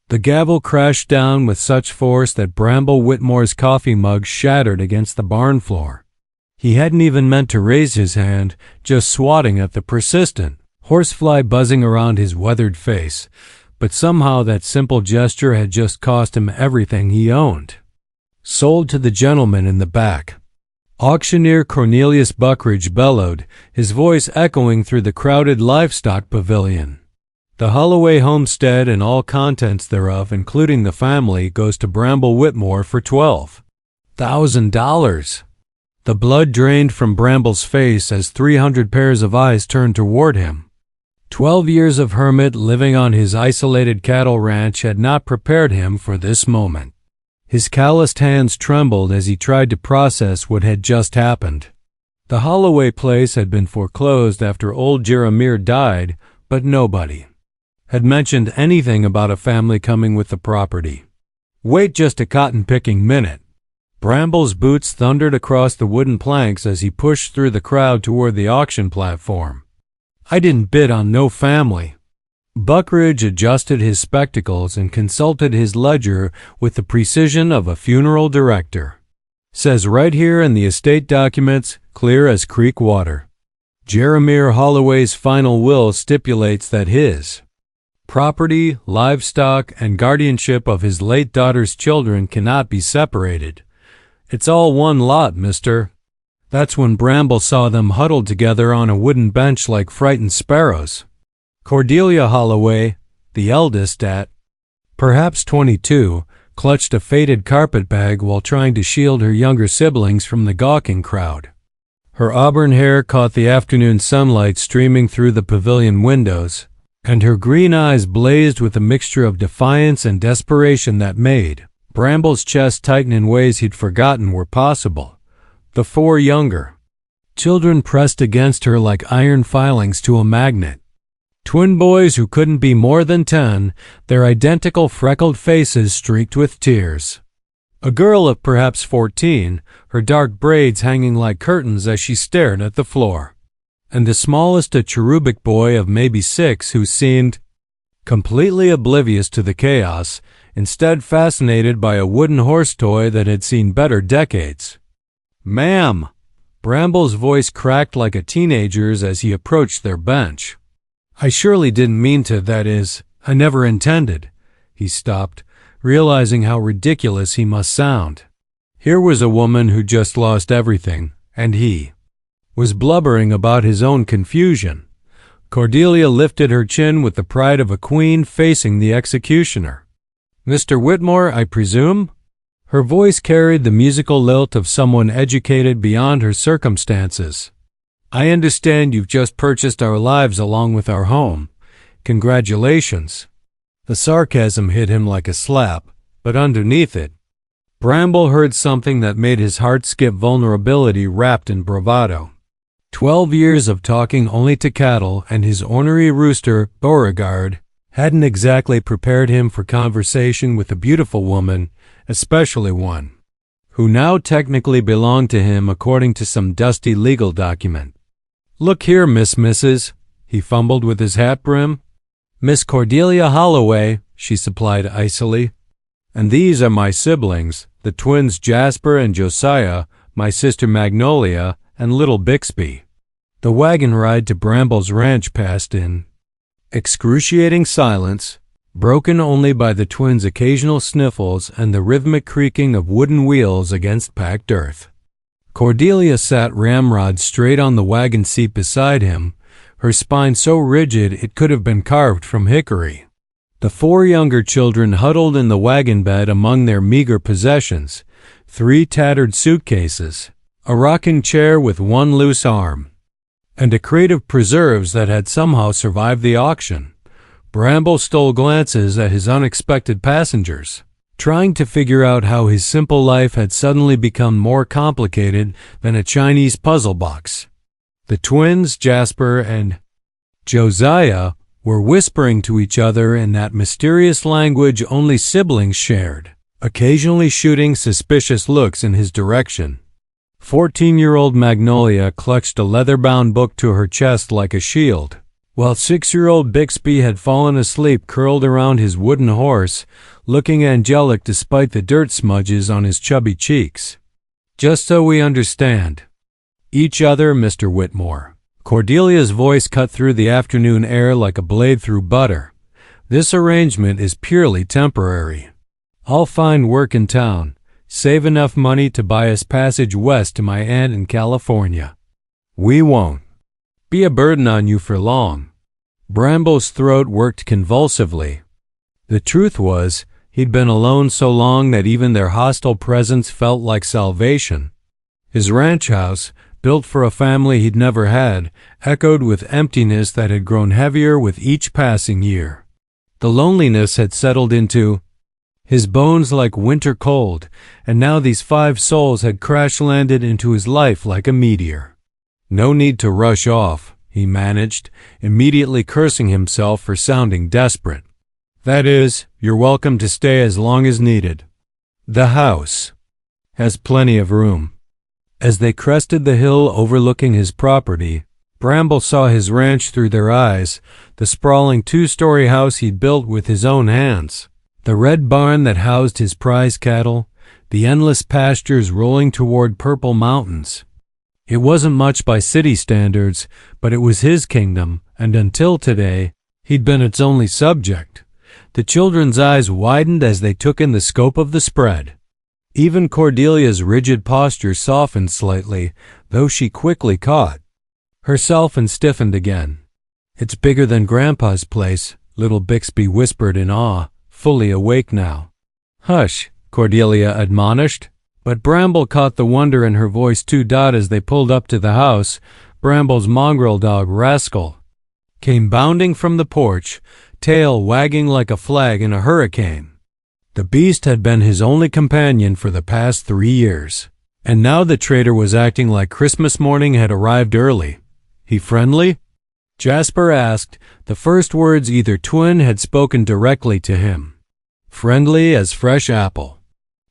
The gavel crashed down with such force that Bramble Whitmore's coffee mug shattered against the barn floor. He hadn't even meant to raise his hand, just swatting at the persistent horsefly buzzing around his weathered face, but somehow that simple gesture had just cost him everything he owned. Sold to the gentleman in the back. Auctioneer Cornelius Buckridge bellowed, his voice echoing through the crowded livestock pavilion. The Holloway homestead and all contents thereof, including the family, goes to Bramble Whitmore for $12,000. The blood drained from Bramble's face as 300 pairs of eyes turned toward him. 12 years of hermit living on his isolated cattle ranch had not prepared him for this moment. His calloused hands trembled as he tried to process what had just happened. The Holloway place had been foreclosed after old Jeremiah died, but nobody had mentioned anything about a family coming with the property. Wait just a cotton-picking minute. Bramble's boots thundered across the wooden planks as he pushed through the crowd toward the auction platform. I didn't bid on no family. Buckridge adjusted his spectacles and consulted his ledger with the precision of a funeral director. Says right here in the estate documents, clear as creek water. Jeremiah Holloway's final will stipulates that his property, livestock, and guardianship of his late daughter's children cannot be separated. It's all one lot, mister. That's when Bramble saw them huddled together on a wooden bench like frightened sparrows. Cordelia Holloway, the eldest at perhaps 22, clutched a faded carpetbag while trying to shield her younger siblings from the gawking crowd. Her auburn hair caught the afternoon sunlight streaming through the pavilion windows, and her green eyes blazed with a mixture of defiance and desperation that made Bramble's chest tighten in ways he'd forgotten were possible. The four younger children pressed against her like iron filings to a magnet. Twin boys who couldn't be more than 10, their identical freckled faces streaked with tears. A girl of perhaps 14, her dark braids hanging like curtains as she stared at the floor. And the smallest a cherubic boy of maybe 6 who seemed completely oblivious to the chaos, instead fascinated by a wooden horse toy that had seen better decades. "Ma'am!" Bramble's voice cracked like a teenager's as he approached their bench. "I surely didn't mean to, that is, I never intended." He stopped, realizing how ridiculous he must sound. Here was a woman who just lost everything, and he was blubbering about his own confusion. Cordelia lifted her chin with the pride of a queen facing the executioner. "Mr. Whitmore, I presume?" Her voice carried the musical lilt of someone educated beyond her circumstances. "I understand you've just purchased our lives along with our home. Congratulations." The sarcasm hit him like a slap, but underneath it, Bramble heard something that made his heart skip vulnerability wrapped in bravado. 12 years of talking only to cattle and his ornery rooster, Beauregard, hadn't exactly prepared him for conversation with a beautiful woman, especially one who now technically belonged to him according to some dusty legal document. "Look here, Mrs. He fumbled with his hat brim. "Miss Cordelia Holloway," she supplied icily. "And these are my siblings, the twins Jasper and Josiah, my sister Magnolia, and little Bixby." The wagon ride to Bramble's ranch passed in excruciating silence, broken only by the twins' occasional sniffles and the rhythmic creaking of wooden wheels against packed earth. Cordelia sat ramrod straight on the wagon seat beside him, her spine so rigid it could have been carved from hickory. The four younger children huddled in the wagon bed among their meager possessions, 3 tattered suitcases, a rocking chair with one loose arm, and a crate of preserves that had somehow survived the auction. Bramble stole glances at his unexpected passengers, trying to figure out how his simple life had suddenly become more complicated than a Chinese puzzle box. The twins, Jasper and Josiah, were whispering to each other in that mysterious language only siblings shared, occasionally shooting suspicious looks in his direction. 14-year-old Magnolia clutched a leather-bound book to her chest like a shield, while 6-year-old Bixby had fallen asleep curled around his wooden horse, looking angelic despite the dirt smudges on his chubby cheeks. "Just so we understand each other, Mr. Whitmore." Cordelia's voice cut through the afternoon air like a blade through butter. "This arrangement is purely temporary. I'll find work in town, save enough money to buy us passage west to my aunt in California. We won't be a burden on you for long." Bramble's throat worked convulsively. The truth was, he'd been alone so long that even their hostile presence felt like salvation. His ranch house, built for a family he'd never had, echoed with emptiness that had grown heavier with each passing year. The loneliness had settled into his bones like winter cold, and now these 5 souls had crash-landed into his life like a meteor. "No need to rush off," he managed, immediately cursing himself for sounding desperate. "That is, you're welcome to stay as long as needed. The house has plenty of room." As they crested the hill overlooking his property, Bramble saw his ranch through their eyes, the sprawling 2-story house he'd built with his own hands, the red barn that housed his prize cattle, the endless pastures rolling toward purple mountains. It wasn't much by city standards, but it was his kingdom, and until today, he'd been its only subject. The children's eyes widened as they took in the scope of the spread. Even Cordelia's rigid posture softened slightly, though she quickly caught herself and stiffened again. "It's bigger than Grandpa's place," little Bixby whispered in awe, fully awake now. "Hush," Cordelia admonished. But Bramble caught the wonder in her voice too. As they pulled up to the house, Bramble's mongrel dog, Rascal, came bounding from the porch, tail wagging like a flag in a hurricane. The beast had been his only companion for the past 3 years, and now the traitor was acting like Christmas morning had arrived early. "He friendly?" Jasper asked, the first words either twin had spoken directly to him. "Friendly as fresh apple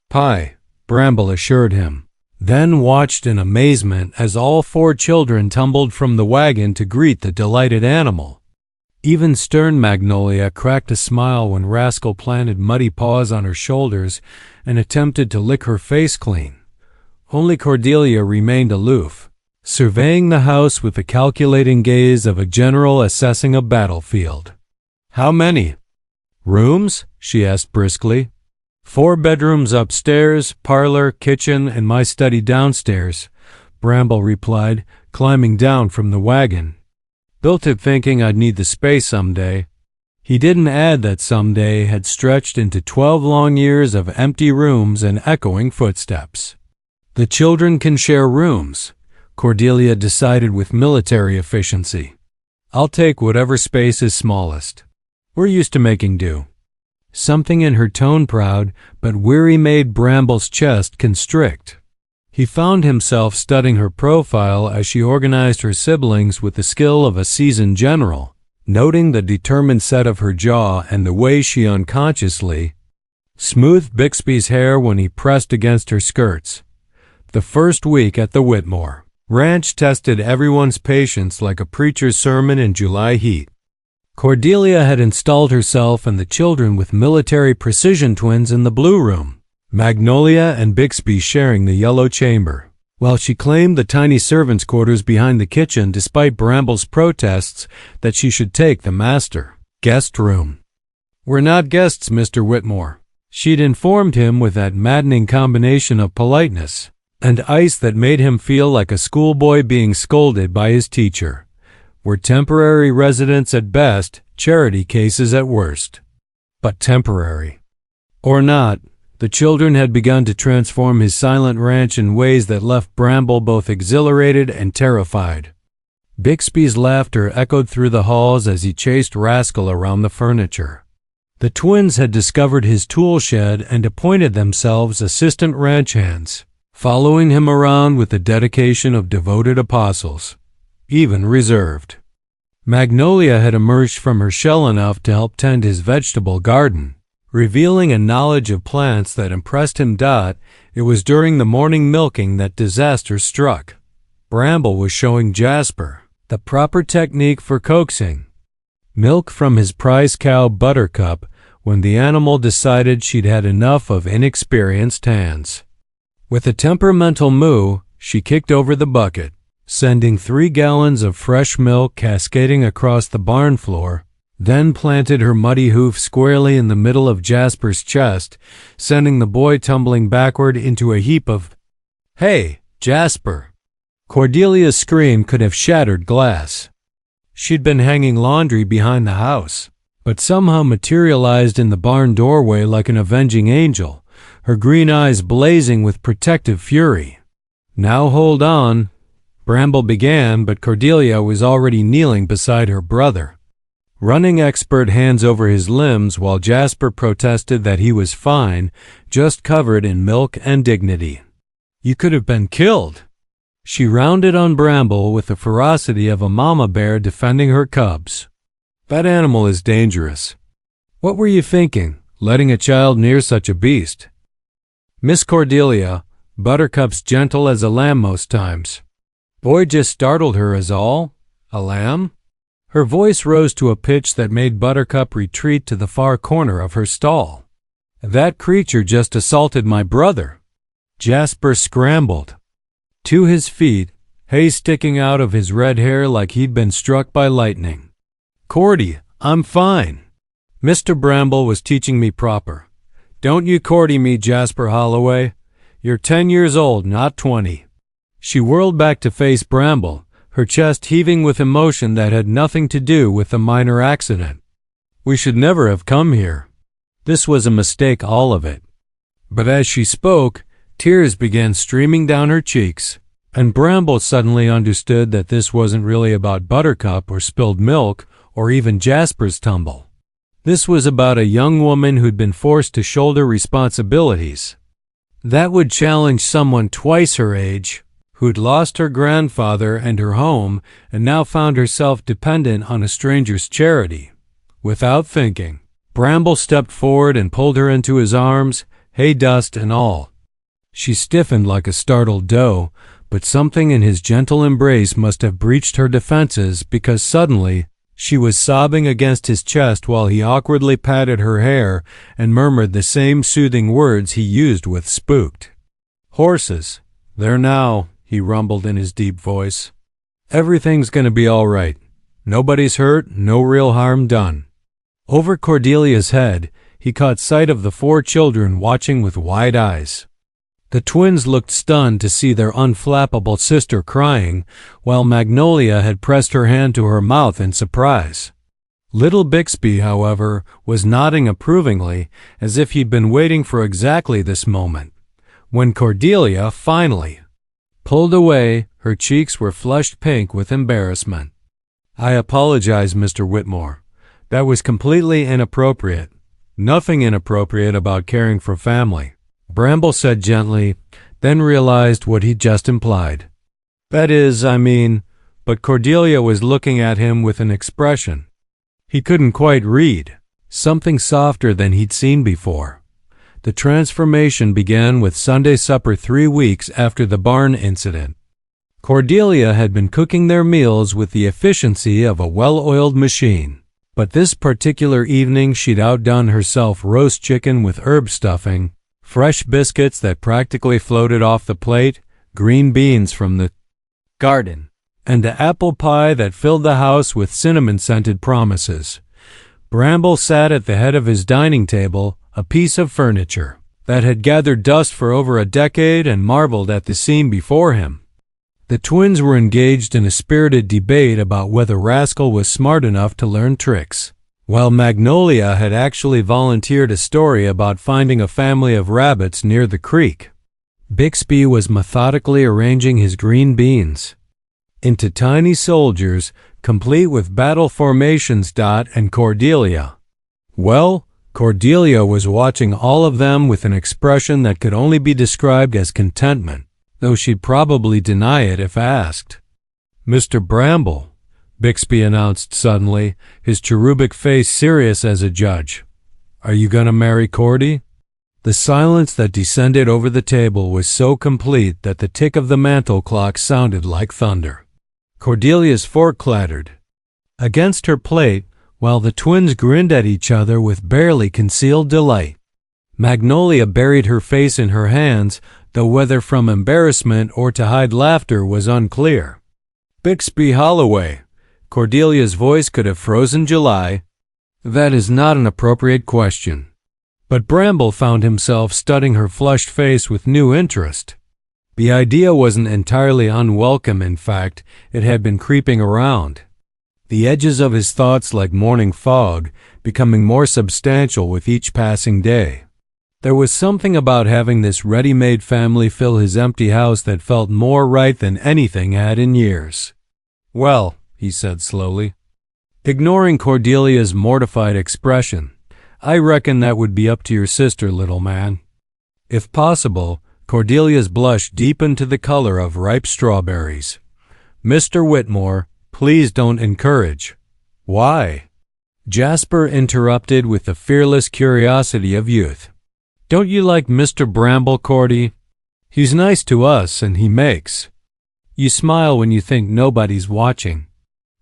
pie," Bramble assured him, then watched in amazement as all 4 children tumbled from the wagon to greet the delighted animal. Even stern Magnolia cracked a smile when Rascal planted muddy paws on her shoulders and attempted to lick her face clean. Only Cordelia remained aloof, surveying the house with the calculating gaze of a general assessing a battlefield. "How many rooms?" she asked briskly. 4 bedrooms upstairs, parlor, kitchen, and my study downstairs," Bramble replied, climbing down from the wagon. "Built it thinking I'd need the space someday." He didn't add that someday had stretched into 12 long years of empty rooms and echoing footsteps. "The children can share rooms," Cordelia decided with military efficiency. "I'll take whatever space is smallest. We're used to making do." Something in her tone, proud but weary, made Bramble's chest constrict. He found himself studying her profile as she organized her siblings with the skill of a seasoned general, noting the determined set of her jaw and the way she unconsciously smoothed Bixby's hair when he pressed against her skirts. The first week at the Whitmore ranch tested everyone's patience like a preacher's sermon in July heat. Cordelia had installed herself and the children with military precision twins in the blue room, Magnolia and Bixby sharing the yellow chamber, while she claimed the tiny servants' quarters behind the kitchen despite Bramble's protests that she should take the master guest room. "We're not guests, Mr. Whitmore," she'd informed him with that maddening combination of politeness and ice that made him feel like a schoolboy being scolded by his teacher. "We're temporary residents at best, charity cases at worst." But temporary or not, the children had begun to transform his silent ranch in ways that left Bramble both exhilarated and terrified. Bixby's laughter echoed through the halls as he chased Rascal around the furniture. The twins had discovered his tool shed and appointed themselves assistant ranch hands, following him around with the dedication of devoted apostles, even reserved. Magnolia had emerged from her shell enough to help tend his vegetable garden, revealing a knowledge of plants that impressed him. It was during the morning milking that disaster struck. Bramble was showing Jasper the proper technique for coaxing, milk from his prize cow Buttercup when the animal decided she'd had enough of inexperienced hands. With a temperamental moo, she kicked over the bucket, sending 3 gallons of fresh milk cascading across the barn floor, then planted her muddy hoof squarely in the middle of Jasper's chest, sending the boy tumbling backward into a heap of, "Hey, Jasper!" Cordelia's scream could have shattered glass. She'd been hanging laundry behind the house, but somehow materialized in the barn doorway like an avenging angel, her green eyes blazing with protective fury. "Now hold on," Bramble began, but Cordelia was already kneeling beside her brother. Running expert hands over his limbs while Jasper protested that he was fine, just covered in milk and dignity. "You could have been killed." She rounded on Bramble with the ferocity of a mama bear defending her cubs. "That animal is dangerous. What were you thinking, letting a child near such a beast?" Miss Cordelia, Buttercup's gentle as a lamb most times. "Boy just startled her is all. A lamb?" Her voice rose to a pitch that made Buttercup retreat to the far corner of her stall. "That creature just assaulted my brother." Jasper scrambled to his feet, hay sticking out of his red hair like he'd been struck by lightning. "Cordy, I'm fine. Mr. Bramble was teaching me proper. Don't you Cordy me, Jasper Holloway. You're 10 years old, not 20. She whirled back to face Bramble, her chest heaving with emotion that had nothing to do with the minor accident. "We should never have come here. This was a mistake, all of it." But as she spoke, tears began streaming down her cheeks, and Bramble suddenly understood that this wasn't really about Buttercup or spilled milk or even Jasper's tumble. This was about a young woman who'd been forced to shoulder responsibilities that would challenge someone twice her age, who'd lost her grandfather and her home and now found herself dependent on a stranger's charity. Without thinking, Bramble stepped forward and pulled her into his arms, hay dust and all. She stiffened like a startled doe, but something in his gentle embrace must have breached her defenses because suddenly she was sobbing against his chest while he awkwardly patted her hair and murmured the same soothing words he used with Spooked. "Horses, there now," he rumbled in his deep voice. "Everything's gonna be all right. Nobody's hurt, no real harm done." Over Cordelia's head, he caught sight of the 4 children watching with wide eyes. The twins looked stunned to see their unflappable sister crying, while Magnolia had pressed her hand to her mouth in surprise. Little Bixby, however, was nodding approvingly, as if he'd been waiting for exactly this moment. When Cordelia finally pulled away, her cheeks were flushed pink with embarrassment. "I apologize, Mr. Whitmore. That was completely inappropriate. Nothing inappropriate about caring for family," Bramble said gently, then realized what he'd just implied. "That is, I mean," but Cordelia was looking at him with an expression he couldn't quite read, something softer than he'd seen before. The transformation began with Sunday supper 3 weeks after the barn incident. Cordelia had been cooking their meals with the efficiency of a well-oiled machine, but this particular evening she'd outdone herself roast chicken with herb stuffing, fresh biscuits that practically floated off the plate, green beans from the garden, and the apple pie that filled the house with cinnamon-scented promises. Bramble sat at the head of his dining table, a piece of furniture that had gathered dust for over a decade, and marveled at the scene before him. The twins were engaged in a spirited debate about whether Rascal was smart enough to learn tricks, while Magnolia had actually volunteered a story about finding a family of rabbits near the creek. Bixby was methodically arranging his green beans into tiny soldiers, complete with battle formations. And Cordelia, well, Cordelia was watching all of them with an expression that could only be described as contentment, though she'd probably deny it if asked. "Mr. Bramble," Bixby announced suddenly, his cherubic face serious as a judge. "Are you gonna marry Cordy?" The silence that descended over the table was so complete that the tick of the mantel clock sounded like thunder. Cordelia's fork clattered against her plate, while the twins grinned at each other with barely concealed delight. Magnolia buried her face in her hands, though whether from embarrassment or to hide laughter was unclear. "Bixby Holloway." Cordelia's voice could have frozen July. "That is not an appropriate question." But Bramble found himself studying her flushed face with new interest. The idea wasn't entirely unwelcome, in fact, it had been creeping around. The edges of his thoughts like morning fog, becoming more substantial with each passing day. There was something about having this ready-made family fill his empty house that felt more right than anything had in years. "Well," he said slowly, ignoring Cordelia's mortified expression, "I reckon that would be up to your sister, little man." If possible, Cordelia's blush deepened to the color of ripe strawberries. "Mr. Whitmore, please don't encourage." "Why?" Jasper interrupted with the fearless curiosity of youth. "Don't you like Mr. Bramble, Cordy? He's nice to us, and he makes. You smile when you think nobody's watching."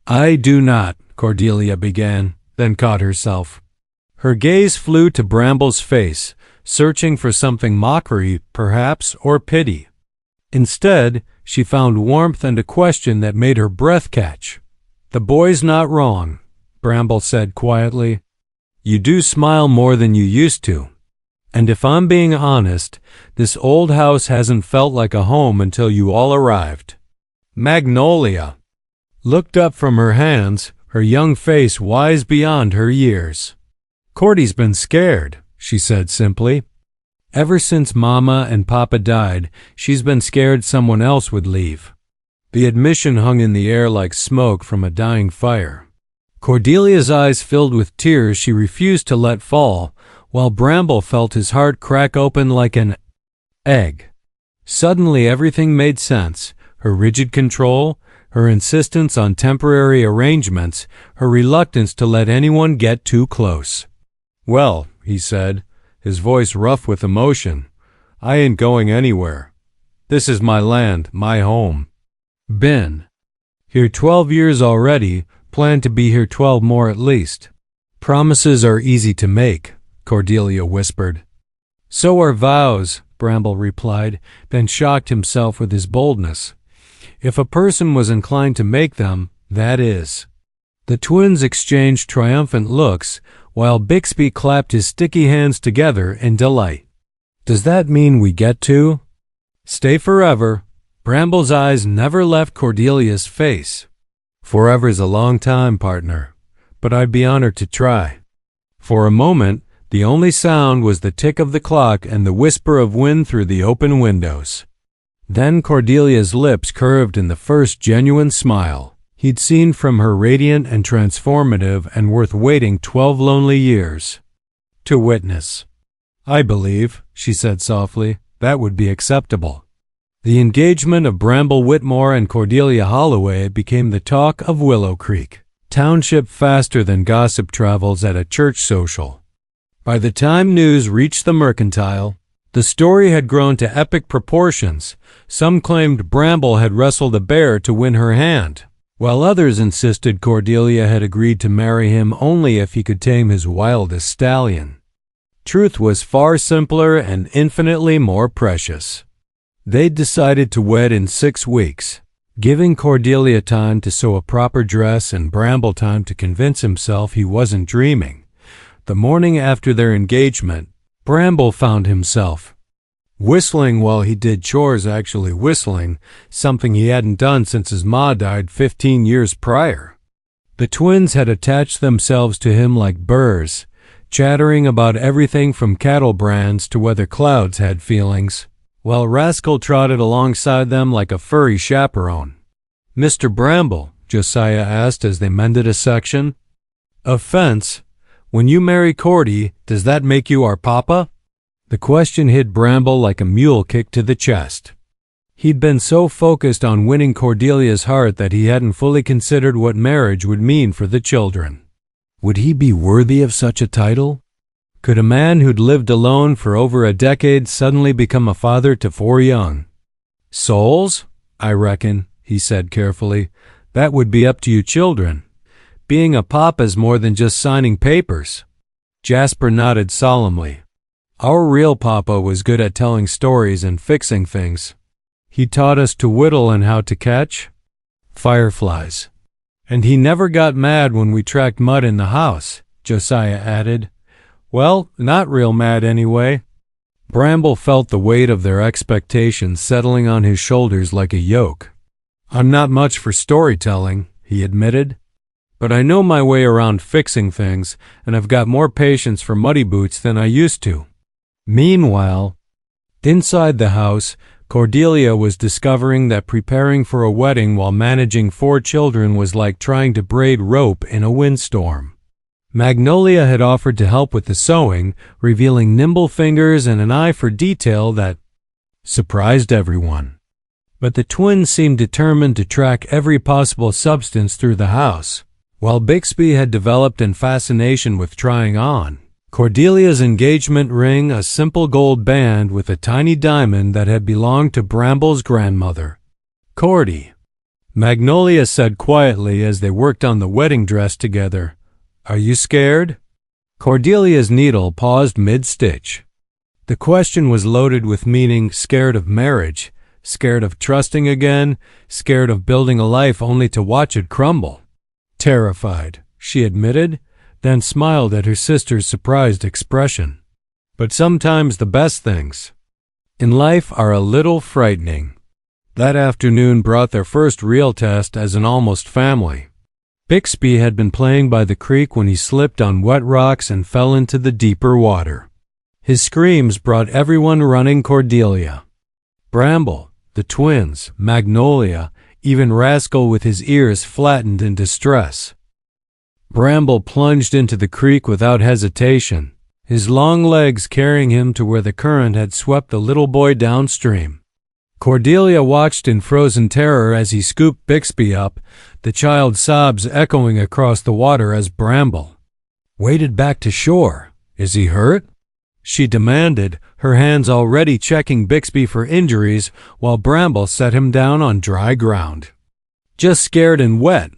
"I do not," Cordelia began, then caught herself. Her gaze flew to Bramble's face, searching for something mockery, perhaps, or pity. Instead, she found warmth and a question that made her breath catch. "The boy's not wrong," Bramble said quietly. "You do smile more than you used to. And if I'm being honest, this old house hasn't felt like a home until you all arrived." Magnolia looked up from her hands, her young face wise beyond her years. "Cordy's been scared," she said simply. "Ever since Mama and Papa died, she's been scared someone else would leave." The admission hung in the air like smoke from a dying fire. Cordelia's eyes filled with tears she refused to let fall, while Bramble felt his heart crack open like an egg. Suddenly everything made sense. Her rigid control, her insistence on temporary arrangements, her reluctance to let anyone get too close. "Well," he said, his voice rough with emotion, "I ain't going anywhere. This is my land, my home. Been here 12 years already, plan to be here 12 more at least." "Promises are easy to make," Cordelia whispered. "So are vows," Bramble replied, then shocked himself with his boldness. If a person was inclined to make them, that is. The twins exchanged triumphant looks, while Bixby clapped his sticky hands together in delight. "Does that mean we get to stay forever?" Bramble's eyes never left Cordelia's face. "Forever's a long time, partner, but I'd be honored to try." For a moment, the only sound was the tick of the clock and the whisper of wind through the open windows. Then Cordelia's lips curved in the first genuine smile he'd seen from her, radiant and transformative and worth waiting 12 lonely years to witness. "I believe," she said softly, "that would be acceptable." The engagement of Bramble Whitmore and Cordelia Holloway became the talk of Willow Creek Township faster than gossip travels at a church social. By the time news reached the Mercantile, the story had grown to epic proportions. Some claimed Bramble had wrestled a bear to win her hand, while others insisted Cordelia had agreed to marry him only if he could tame his wildest stallion. Truth was far simpler and infinitely more precious. They'd decided to wed in 6 weeks, giving Cordelia time to sew a proper dress and Bramble time to convince himself he wasn't dreaming. The morning after their engagement, Bramble found himself whistling while he did chores, actually whistling, something he hadn't done since his ma died 15 years prior. The twins had attached themselves to him like burrs, chattering about everything from cattle brands to whether clouds had feelings, while Rascal trotted alongside them like a furry chaperone. "Mr. Bramble," Josiah asked as they mended a section, "a fence, when you marry Cordy, does that make you our papa?" The question hit Bramble like a mule kick to the chest. He'd been so focused on winning Cordelia's heart that he hadn't fully considered what marriage would mean for the children. Would he be worthy of such a title? Could a man who'd lived alone for over a decade suddenly become a father to 4 young souls? "I reckon," he said carefully, "that would be up to you children. Being a papa's more than just signing papers. Jasper nodded solemnly. Our real papa was good at telling stories and fixing things. He taught us to whittle and how to catch fireflies. And he never got mad when we tracked mud in the house, Josiah added. Well, not real mad anyway. Bramble felt the weight of their expectations settling on his shoulders like a yoke. I'm not much for storytelling, he admitted. But I know my way around fixing things, and I've got more patience for muddy boots than I used to. Meanwhile, inside the house, Cordelia was discovering that preparing for a wedding while managing 4 children was like trying to braid rope in a windstorm. Magnolia had offered to help with the sewing, revealing nimble fingers and an eye for detail that surprised everyone. But the twins seemed determined to track every possible substance through the house. While Bixby had developed a fascination with trying on, Cordelia's engagement ring, a simple gold band with a tiny diamond that had belonged to Bramble's grandmother. Cordy, Magnolia said quietly as they worked on the wedding dress together. Are you scared? Cordelia's needle paused mid-stitch. The question was loaded with meaning: scared of marriage, scared of trusting again, scared of building a life only to watch it crumble. Terrified, she admitted, then smiled at her sister's surprised expression. But sometimes the best things in life are a little frightening. That afternoon brought their first real test as an almost family. Bixby had been playing by the creek when he slipped on wet rocks and fell into the deeper water. His screams brought everyone running Cordelia. Bramble, the twins, Magnolia, even Rascal with his ears flattened in distress. Bramble plunged into the creek without hesitation, his long legs carrying him to where the current had swept the little boy downstream. Cordelia watched in frozen terror as he scooped Bixby up, the child's sobs echoing across the water as Bramble waded back to shore. Is he hurt? She demanded, her hands already checking Bixby for injuries while Bramble set him down on dry ground. Just scared and wet,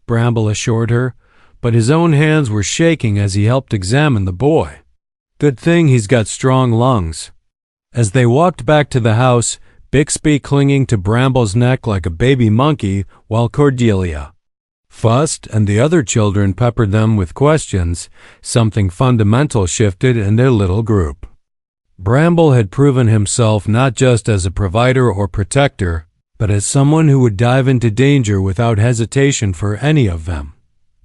Bramble assured her, but his own hands were shaking as he helped examine the boy. Good thing he's got strong lungs. As they walked back to the house, Bixby clinging to Bramble's neck like a baby monkey, while Cordelia fussed and the other children peppered them with questions, something fundamental shifted in their little group. Bramble had proven himself not just as a provider or protector, but as someone who would dive into danger without hesitation for any of them.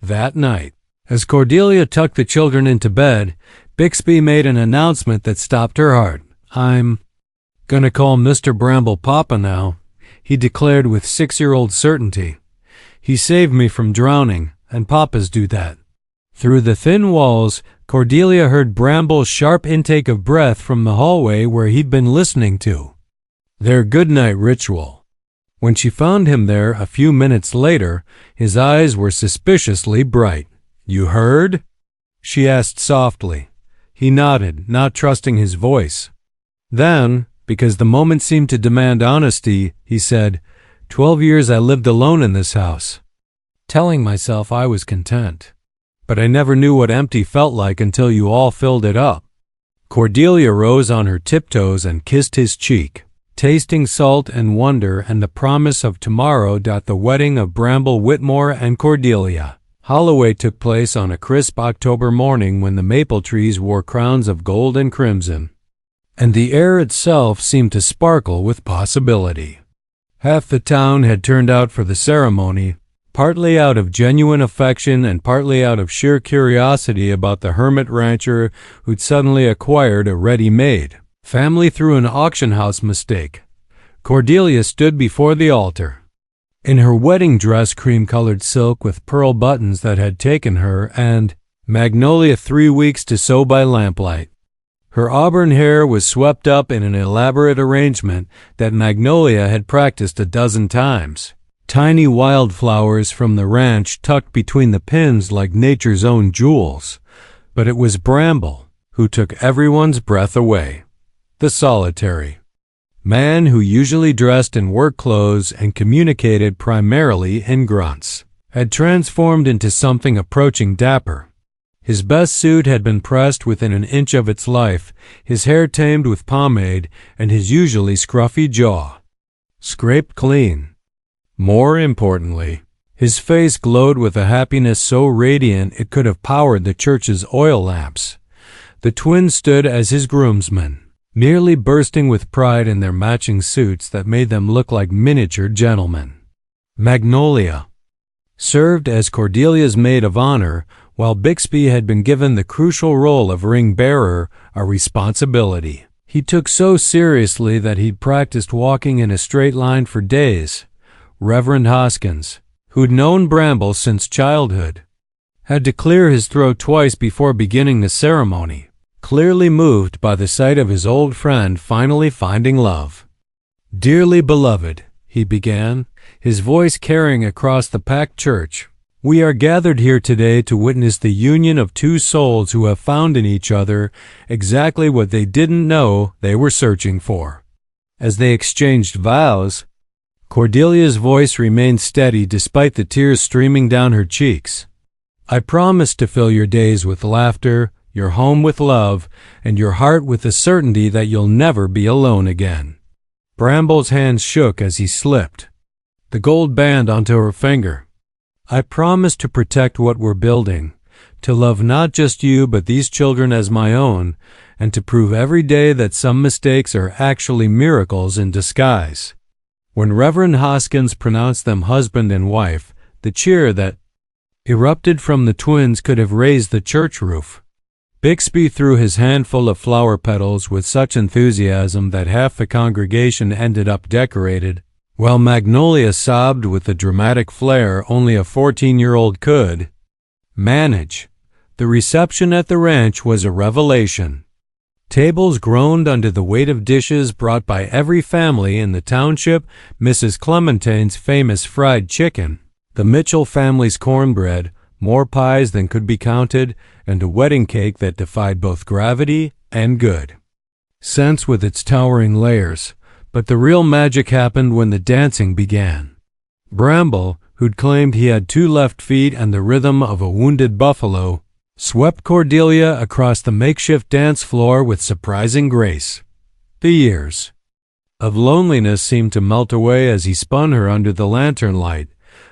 That night, as Cordelia tucked the children into bed, Bixby made an announcement that stopped her heart. I'm gonna call Mr. Bramble Papa now, he declared with 6-year-old certainty. He saved me from drowning, and papas do that. Through the thin walls, Cordelia heard Bramble's sharp intake of breath from the hallway where he'd been listening to their goodnight ritual. When she found him there a few minutes later, his eyes were suspiciously bright. You heard? She asked softly. He nodded, not trusting his voice. Then, because the moment seemed to demand honesty, he said, 12 years I lived alone in this house, telling myself I was content. But I never knew what empty felt like until you all filled it up. Cordelia rose on her tiptoes and kissed his cheek, tasting salt and wonder and the promise of tomorrow. The wedding of Bramble Whitmore and Cordelia Holloway took place on a crisp October morning when the maple trees wore crowns of gold and crimson, and the air itself seemed to sparkle with possibility. Half the town had turned out for the ceremony, partly out of genuine affection and partly out of sheer curiosity about the hermit rancher who'd suddenly acquired a ready-made family through an auction house mistake. Cordelia stood before the altar, in her wedding dress cream-colored silk with pearl buttons that had taken her and Magnolia 3 weeks to sew by lamplight. Her auburn hair was swept up in an elaborate arrangement that Magnolia had practiced a dozen times. Tiny wildflowers from the ranch tucked between the pins like nature's own jewels. But it was Bramble who took everyone's breath away. The solitary man who usually dressed in work clothes and communicated primarily in grunts. had transformed into something approaching dapper. His best suit had been pressed within an inch of its life, his hair tamed with pomade, and his usually scruffy jaw scraped clean. More importantly, his face glowed with a happiness so radiant it could have powered the church's oil lamps. The twins stood as his groomsmen, merely bursting with pride in their matching suits that made them look like miniature gentlemen. Magnolia served as Cordelia's maid of honor, while Bixby had been given the crucial role of ring-bearer, a responsibility he took so seriously that he'd practiced walking in a straight line for days. Reverend Hoskins, who'd known Bramble since childhood, had to clear his throat twice before beginning the ceremony, clearly moved by the sight of his old friend finally finding love. "Dearly beloved," he began, his voice carrying across the packed church, "we are gathered here today to witness the union of two souls who have found in each other exactly what they didn't know they were searching for." As they exchanged vows, Cordelia's voice remained steady despite the tears streaming down her cheeks. "I promise to fill your days with laughter, your home with love, and your heart with the certainty that you'll never be alone again." Bramble's hands shook as he slipped the gold band onto her finger. "I promise to protect what we're building, to love not just you but these children as my own, and to prove every day that some mistakes are actually miracles in disguise." When Reverend Hoskins pronounced them husband and wife, the cheer that erupted from the twins could have raised the church roof. Bixby threw his handful of flower petals with such enthusiasm that half the congregation ended up decorated, while Magnolia sobbed with the dramatic flair only a 14-year-old could manage. The reception at the ranch was a revelation. Tables groaned under the weight of dishes brought by every family in the township, Mrs. Clementine's famous fried chicken, the Mitchell family's cornbread, more pies than could be counted, and a wedding cake that defied both gravity and good sense with its towering layers. But the real magic happened when the dancing began. Bramble, who'd claimed he had 2 left feet and the rhythm of a wounded buffalo, swept Cordelia across the makeshift dance floor with surprising grace. The years of loneliness seemed to melt away as he spun her under the lantern light,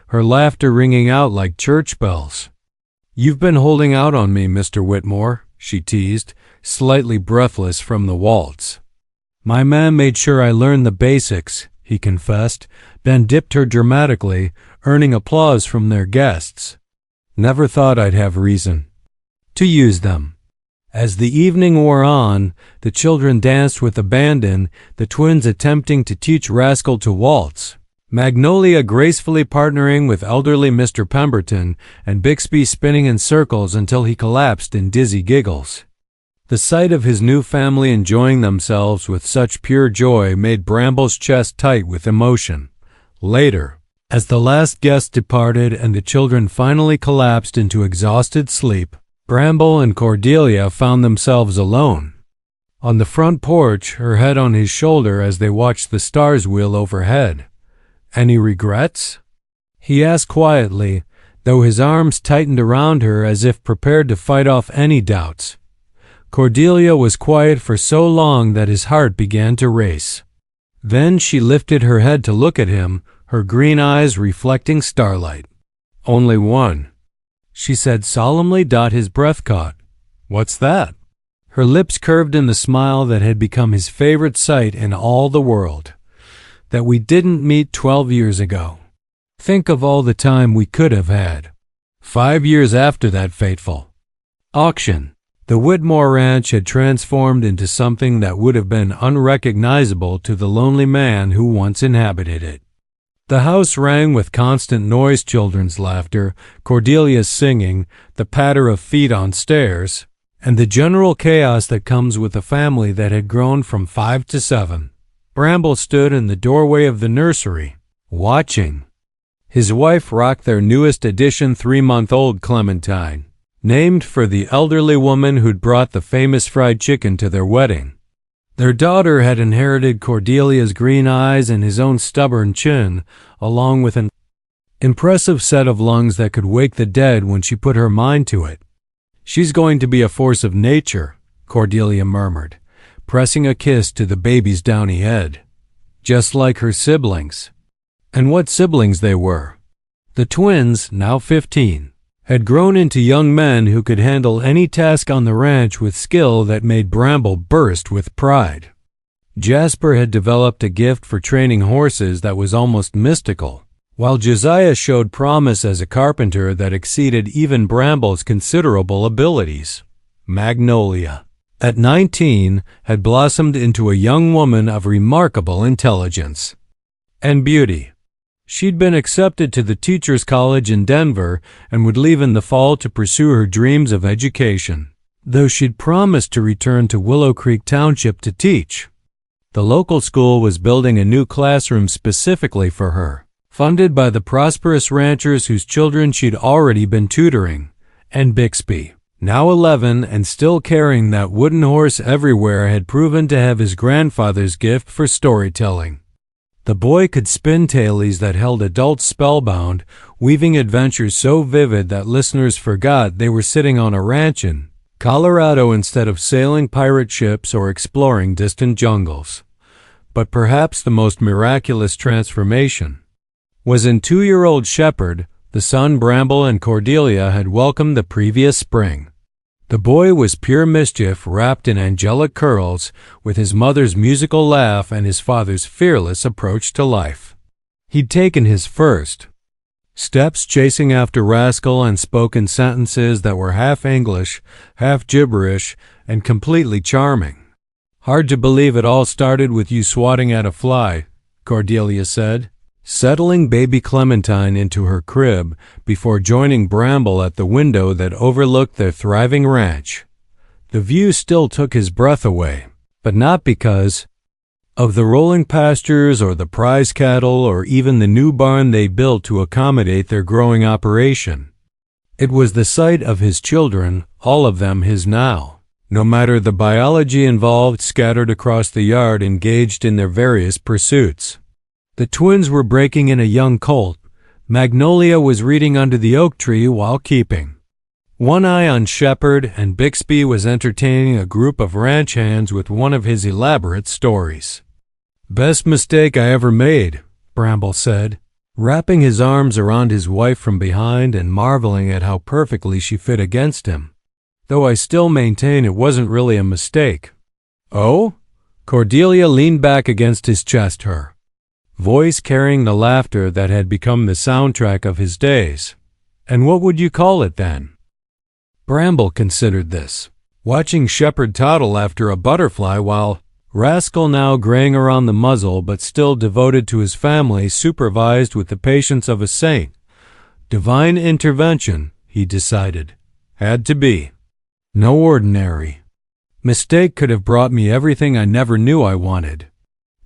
her laughter ringing out like church bells. "You've been holding out on me, Mr. Whitmore," she teased, slightly breathless from the waltz. "My man made sure I learned the basics," he confessed, then dipped her dramatically, earning applause from their guests. "Never thought I'd have reason to use them." As the evening wore on, the children danced with abandon, the twins attempting to teach Rascal to waltz, Magnolia gracefully partnering with elderly Mr. Pemberton, and Bixby spinning in circles until he collapsed in dizzy giggles. The sight of his new family enjoying themselves with such pure joy made Bramble's chest tight with emotion. Later, as the last guest departed and the children finally collapsed into exhausted sleep, Bramble and Cordelia found themselves alone. On the front porch, her head on his shoulder as they watched the stars wheel overhead. "Any regrets?" he asked quietly, though his arms tightened around her as if prepared to fight off any doubts. Cordelia was quiet for so long that his heart began to race. Then she lifted her head to look at him, her green eyes reflecting starlight. "Only one," she said solemnly. His breath caught. "What's that?" Her lips curved in the smile that had become his favorite sight in all the world. "That we didn't meet 12 years ago. Think of all the time we could have had. 5 years after that fateful auction." The Whitmore Ranch had transformed into something that would have been unrecognizable to the lonely man who once inhabited it. The house rang with constant noise, children's laughter, Cordelia's singing, the patter of feet on stairs, and the general chaos that comes with a family that had grown from 5 to 7. Bramble stood in the doorway of the nursery, watching. His wife rocked their newest addition, 3-month-old Clementine, named for the elderly woman who'd brought the famous fried chicken to their wedding. Their daughter had inherited Cordelia's green eyes and his own stubborn chin, along with an Impressive set of lungs that could wake the dead when she put her mind to it. She's going to be a force of nature, Cordelia murmured, pressing a kiss to the baby's downy head. Just like her siblings. And what siblings they were. The twins, now 15, had grown into young men who could handle any task on the ranch with skill that made Bramble burst with pride. Jasper had developed a gift for training horses that was almost mystical, while Josiah showed promise as a carpenter that exceeded even Bramble's considerable abilities. Magnolia, at 19, had blossomed into a young woman of remarkable intelligence and beauty. She'd been accepted to the Teachers College in Denver and would leave in the fall to pursue her dreams of education, though she'd promised to return to Willow Creek Township to teach. The local school was building a new classroom specifically for her, funded by the prosperous ranchers whose children she'd already been tutoring, and Bixby, now 11 and still carrying that wooden horse everywhere, had proven to have his grandfather's gift for storytelling. The boy could spin tailies that held adults spellbound, weaving adventures so vivid that listeners forgot they were sitting on a ranch in Colorado instead of sailing pirate ships or exploring distant jungles. But perhaps the most miraculous transformation was in 2-year-old Shepherd, the son Bramble and Cordelia had welcomed the previous spring. The boy was pure mischief wrapped in angelic curls, with his mother's musical laugh and his father's fearless approach to life. He'd taken his first steps chasing after Rascal and spoken sentences that were half English, half gibberish, and completely charming. "Hard to believe it all started with you swatting at a fly," Cordelia said, settling baby Clementine into her crib before joining Bramble at the window that overlooked their thriving ranch. The view still took his breath away, but not because of the rolling pastures or the prize cattle or even the new barn they built to accommodate their growing operation. It was the sight of his children, all of them his now, no matter the biology involved, scattered across the yard, engaged in their various pursuits. The twins were breaking in a young colt. Magnolia was reading under the oak tree while keeping one eye on Shepherd, and Bixby was entertaining a group of ranch hands with one of his elaborate stories. "Best mistake I ever made," Bramble said, wrapping his arms around his wife from behind and marveling at how perfectly she fit against him. "Though I still maintain it wasn't really a mistake." "Oh?" Cordelia leaned back against his chest, her voice carrying the laughter that had become the soundtrack of his days. "And what would you call it then?" Bramble considered this, watching Shepherd toddle after a butterfly while Rascal, now graying around the muzzle but still devoted to his family, supervised with the patience of a saint. Divine intervention, he decided. Had to be. No ordinary mistake could have brought me everything I never knew I wanted.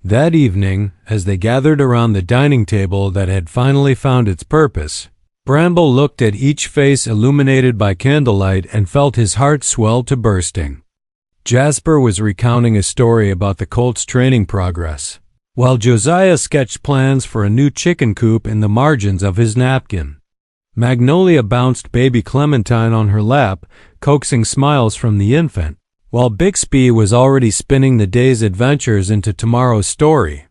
That evening, as they gathered around the dining table that had finally found its purpose, Bramble looked at each face illuminated by candlelight and felt his heart swell to bursting. Jasper was recounting a story about the colt's training progress, while Josiah sketched plans for a new chicken coop in the margins of his napkin. Magnolia bounced baby Clementine on her lap, coaxing smiles from the infant, while Bixby was already spinning the day's adventures into tomorrow's story.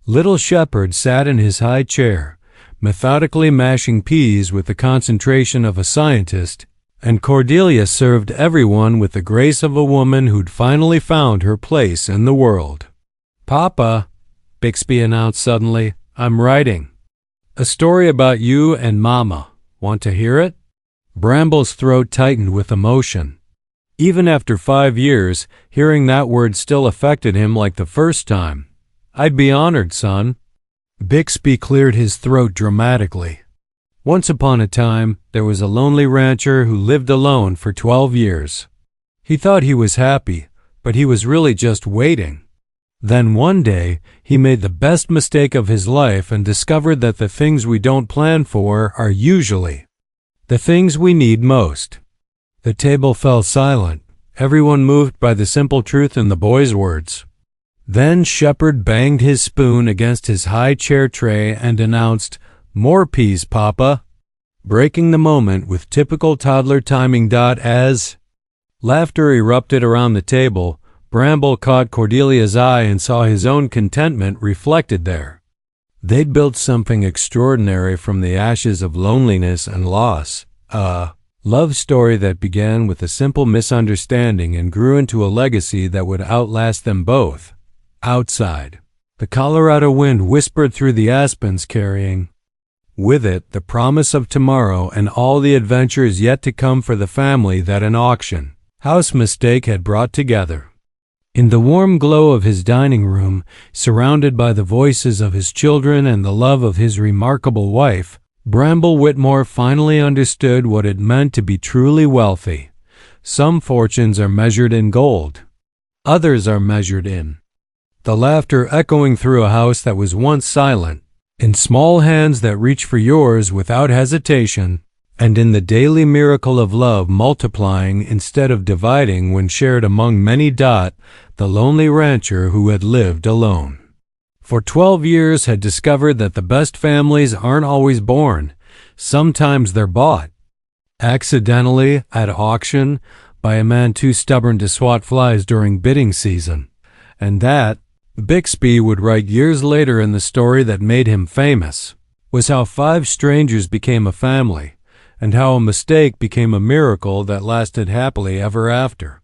Little Shepherd sat in his high chair, methodically mashing peas with the concentration of a scientist, and Cordelia served everyone with the grace of a woman who'd finally found her place in the world. "Papa," Bixby announced suddenly, "I'm writing a story about you and Mama. Want to hear it?" Bramble's throat tightened with emotion. Even after 5 years, hearing that word still affected him like the first time. "I'd be honored, son." Bixby cleared his throat dramatically. Once upon a time, there was a lonely rancher who lived alone for 12 years. He thought he was happy, but he was really just waiting. Then one day, he made the best mistake of his life and discovered that the things we don't plan for are usually the things we need most. The table fell silent, everyone moved by the simple truth in the boy's words. Then Shepherd banged his spoon against his high chair tray and announced, More peas, Papa. Breaking the moment with typical toddler timing. As laughter erupted around the table, Bramble caught Cordelia's eye and saw his own contentment reflected there. They'd built something extraordinary from the ashes of loneliness and loss. A love story that began with a simple misunderstanding and grew into a legacy that would outlast them both. Outside, the Colorado wind whispered through the aspens, carrying with it the promise of tomorrow and all the adventures yet to come for the family that an auction house mistake had brought together. In the warm glow of his dining room, surrounded by the voices of his children and the love of his remarkable wife, Bramble Whitmore finally understood what it meant to be truly wealthy. Some fortunes are measured in gold. Others are measured in the laughter echoing through a house that was once silent, in small hands that reach for yours without hesitation, and in the daily miracle of love multiplying instead of dividing when shared among many. The lonely rancher who had lived alone for 12 years had discovered that the best families aren't always born. Sometimes they're bought accidentally at auction by a man too stubborn to swat flies during bidding season. And that, Bixby would write years later in the story that made him famous, was how 5 strangers became a family, and how a mistake became a miracle that lasted happily ever after.